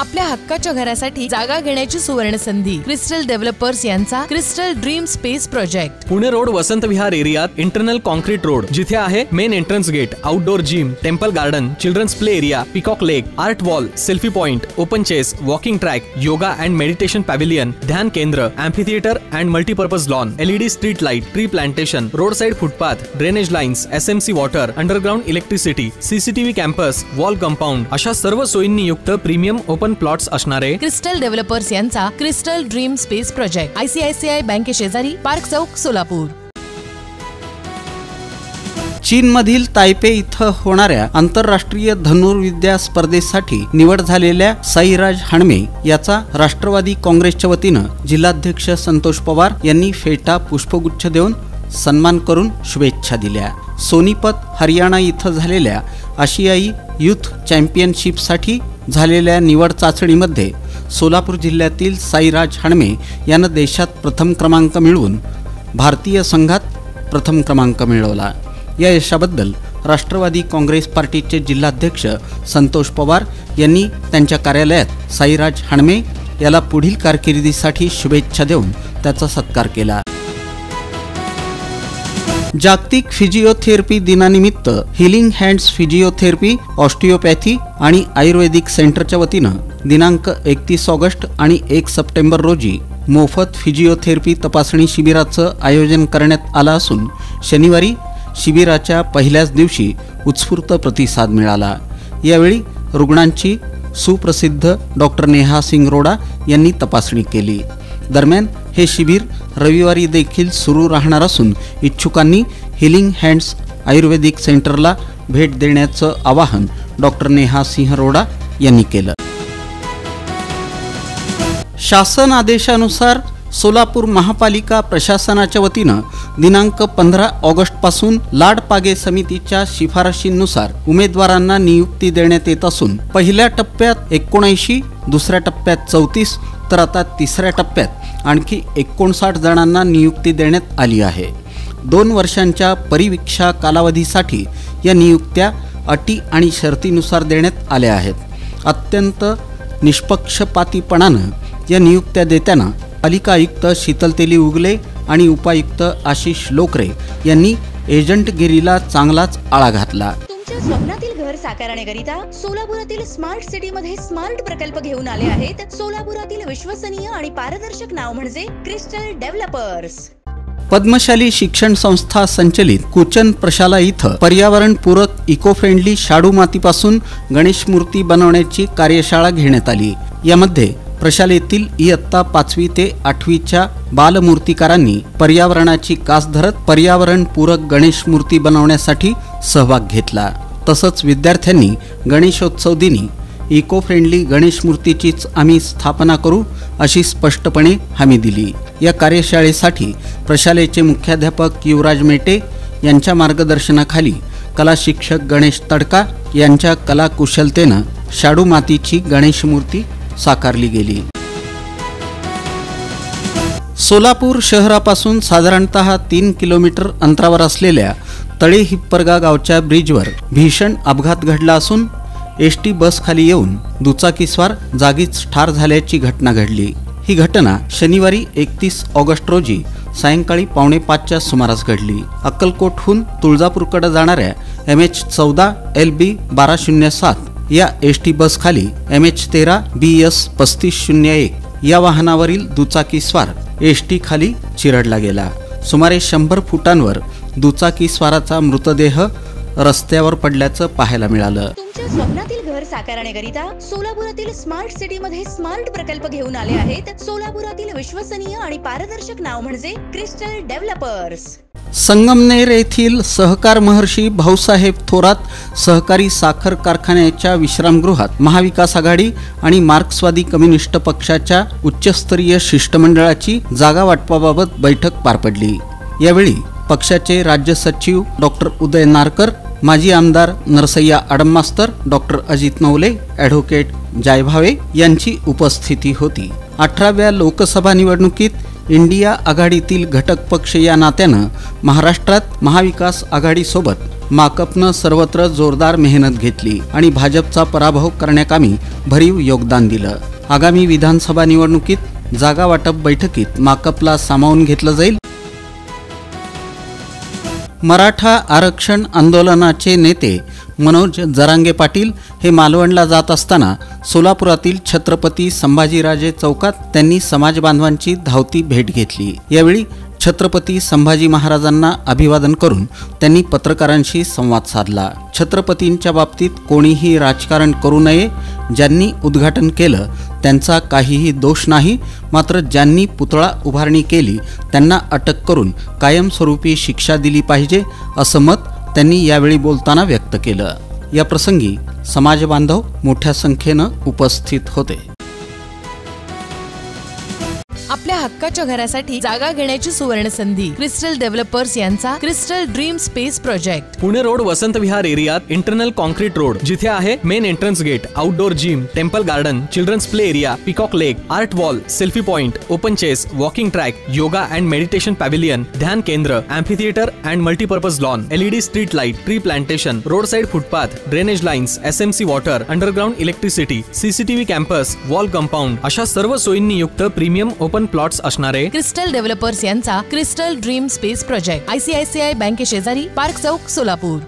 आपल्या हक्काच्या घरासाठी जागा घेण्याची सुवर्ण संधी। क्रिस्टल डेव्हलपर्स यांचा crystal dream space project. Pune road Vasant Vihar एरियात इंटरनल कॉन्क्रीट रोड, जिथे आहे main entrance gate, outdoor gym, temple garden, children's play area, peacock lake, art wall, selfie point, open chess, walking track, yoga and meditation pavilion, ध्यान केंद्र, amphitheatre and multipurpose lawn, LED street light, tree plantation, road side footpath, drainage lines, SMC water, underground electricity, CCTV campus, wall compound अशा सर्व सोयींनी युक्त premium open plots असणारे crystal developers यांचा crystal dream space project. ICICI बँके शेजारी, park चौक, सोलापूर। चीनमधील तायपे इथं होणाऱ्या आंतरराष्ट्रीय धनुर्विद्या स्पर्धेसाठी निवड झालेल्या साईराज हाणमे याचा राष्ट्रवादी काँग्रेसच्या वतीनं जिल्हाध्यक्ष संतोष पवार यांनी फेटा पुष्पगुच्छ देऊन सन्मान करून शुभेच्छा दिल्या। सोनीपत हरियाणा इथं झालेल्या आशियाई युथ चॅम्पियनशिपसाठी झालेल्या निवड चाचणीमध्ये सोलापूर जिल्ह्यातील साईराज हाणमे यानं देशात प्रथम क्रमांक मिळवून भारतीय संघात प्रथम क्रमांक मिळवला। या यशाबद्दल राष्ट्रवादी काँग्रेस पार्टीचे जिल्हाध्यक्ष संतोष पवार यांनी त्यांच्या कार्यालयात साईराज हाणमे याला पुढील कारकिर्दीसाठी शुभेच्छा देऊन त्याचा सत्कार केला। जागतिक फिजिओथेरपी दिनानिमित्त हिलिंग हँड्स फिजिओथेरपी, ऑस्टिओपॅथी आणि आयुर्वेदिक सेंटरच्या वतीनं दिनांक 31 ऑगस्ट आणि 1 सप्टेंबर रोजी मोफत फिजिओथेरपी तपासणी शिबिराचं आयोजन करण्यात आलं असून शनिवारी शिबिराच्या पहिल्याच दिवशी उत्स्फूर्त प्रतिसाद मिळाला। यावेळी रुग्णांची सुप्रसिद्ध डॉक्टर नेहा सिंगरोडा यांनी तपासणी केली। दरम्यान हे शिबिर रविवारी देखील सुरू राहणार असून इच्छुकांनी हिलिंग हँड्स आयुर्वेदिक सेंटरला भेट देण्याचं आवाहन डॉक्टर नेहा सिंगरोडा यांनी केलं। शासन आदेशानुसार सोलापूर महापालिका प्रशासनाच्या वतीनं दिनांक 15 ऑगस्ट पासून लाडपागे समितीच्या शिफारशींनुसार उमेदवारांना नियुक्ती देण्यात येत असून पहिल्या टप्प्यात 79, दुसऱ्या टप्प्यात 34 तर आता तिसऱ्या टप्प्यात आणखी 59 जणांना नियुक्ती देण्यात आली आहे। 2 वर्षांच्या परिवीक्षा कालावधीसाठी या नियुक्त्या अटी आणि शर्तीनुसार देण्यात आल्या आहेत। अत्यंत निष्पक्षपातीपणानं या नियुक्त्या देताना पालिका आयुक्त शीतल तेली उगले आणि उपायुक्त आशिष लोकरे यांनी एजंटगिरीला चांगलाच आळा घातला। तुमच्या स्वप्नातील घर साकारण्याकरिता सोलापुरातील स्मार्ट सिटी मध्ये स्मार्ट प्रकल्प घेऊन आले आहेत। सोलापुरातील विश्वसनीय आणि पारदर्शक नाव म्हणजे क्रिस्टल डेव्हलपर्स। पद्मशाली शिक्षण संस्था संचलित कुचन प्रशाला इथं पर्यावरणपूरक इको फ्रेंडली शाडू मातीपासून गणेश मूर्ती बनवण्याची कार्यशाळा घेण्यात आली। यामध्ये प्रशालेतील इयत्ता 5वी ते 8वीच्या बालमूर्तिकारांनी पर्यावरणाची कास धरत पर्यावरणपूरक गणेश मूर्ती बनवण्यासाठी सहभाग घेतला। तसंच विद्यार्थ्यांनी गणेशोत्सव दिनी इको फ्रेंडली गणेश मूर्तीचीच आम्ही स्थापना करू अशी स्पष्टपणे हमी दिली। या कार्यशाळेसाठी प्रशालेचे मुख्याध्यापक युवराज मेटे यांच्या मार्गदर्शनाखाली कला शिक्षक गणेश तडका यांच्या कलाकुशलतेनं शाडू मातीची गणेश मूर्ती साकारली गेली। सोलापूर शहरापासून साधारणतः 3 किलोमीटर अंतरावर असलेल्या तळे हिप्परगा गावच्या ब्रिजवर भीषण अपघात घडला असून एसटी बस खाली येऊन दुचाकीस्वार जागीच ठार झाल्याची घटना घडली। ही घटना शनिवारी 31 ऑगस्ट रोजी सायंकाळी 4:45च्या सुमारास घडली। अक्कलकोटहून तुळजापूरकडे जाणाऱ्या MH14 LB 1207 या एसटी बस खाली MH13 BS 3501 या वाहनावरील दुचाकीस्वार एसटी खाली चिरडला गेला। सुमारे 100 फुटांवर दुचाकीस्वाराचा मृतदेह रस्त्यावर पडल्याचं पाहायला मिळालं। तुमच्या स्वप्नातील घर साकारण्याकरिता सोलापुरातील स्मार्ट सिटी मध्ये स्मार्ट प्रकल्प घेऊन आले आहेत। सोलापुरातील विश्वसनीय आणि पारदर्शक नाव म्हणजे क्रिस्टल डेव्हलपर्स। संगमनेर येथील सहकार महर्षी भाऊसाहेब थोरात सहकारी साखर कारखान्याच्या विश्रामगृहात महाविकास आघाडी आणि मार्क्सवादी कम्युनिस्ट पक्षाच्या उच्चस्तरीय शिष्टमंडळाची जागा वाटपाबाबत बैठक पार पडली। यावेळी पक्षाचे राज्य सचिव डॉक्टर उदय नारकर, माजी आमदार नरसय्या आडममास्तर, डॉक्टर अजित नवले, ॲडव्होकेट जायभावे यांची उपस्थिती होती। 18व्या लोकसभा निवडणुकीत इंडिया आघाडीतील घटक पक्ष या नात्यानं महाराष्ट्रात महाविकास आघाडीसोबत माकपनं सर्वत्र जोरदार मेहनत घेतली आणि भाजपचा पराभव करण्याकामी भरीव योगदान दिलं. आगामी विधानसभा निवडणुकीत जागा वाटप बैठकीत माकपला सामावून घेतलं जाईल. मराठा आरक्षण आंदोलनाचे नेते मनोज जरांगे पाटील हे मालवणला जात असताना सोलापुरातील छत्रपती संभाजीराजे चौकात त्यांनी समाज बांधवांची धावती भेट घेतली. यावेळी छत्रपती संभाजी महाराजांना अभिवादन करून त्यांनी पत्रकारांशी संवाद साधला. छत्रपतींच्या बाबतीत कोणीही राजकारण करू नये. ज्यांनी उद्घाटन केलं त्यांचा काहीही दोष नाही. मात्र ज्यांनी पुतळा उभारणी केली त्यांना अटक करून कायमस्वरूपी शिक्षा दिली पाहिजे असं मत त्यांनी यावेळी बोलताना व्यक्त केलं. या प्रसंगी समाज बांधव मोठ्या संख्येनं उपस्थित होते. आपल्या हक्काच्या घरासाठी जागा घेण्याची सुवर्ण संधी. क्रिस्टल डेव्हलपर्स यांचा crystal dream space project. Pune road Vasant Vihar एरियात इंटरनल कॉन्क्रीट रोड, जिथे आहे main entrance gate, outdoor gym, temple garden, children's play area, peacock lake, art wall, selfie point, open chess, walking track, yoga and meditation pavilion, ध्यान केंद्र, amphitheatre and multipurpose lawn, LED street light, tree plantation, road side footpath, drainage lines, SMC water, underground electricity, CCTV campus, wall compound अशा सर्व सोयींनी युक्त premium open plots असणारे crystal developers यांचा crystal dream space project. ICICI बँके शेजारी, park चौक, सोलापूर.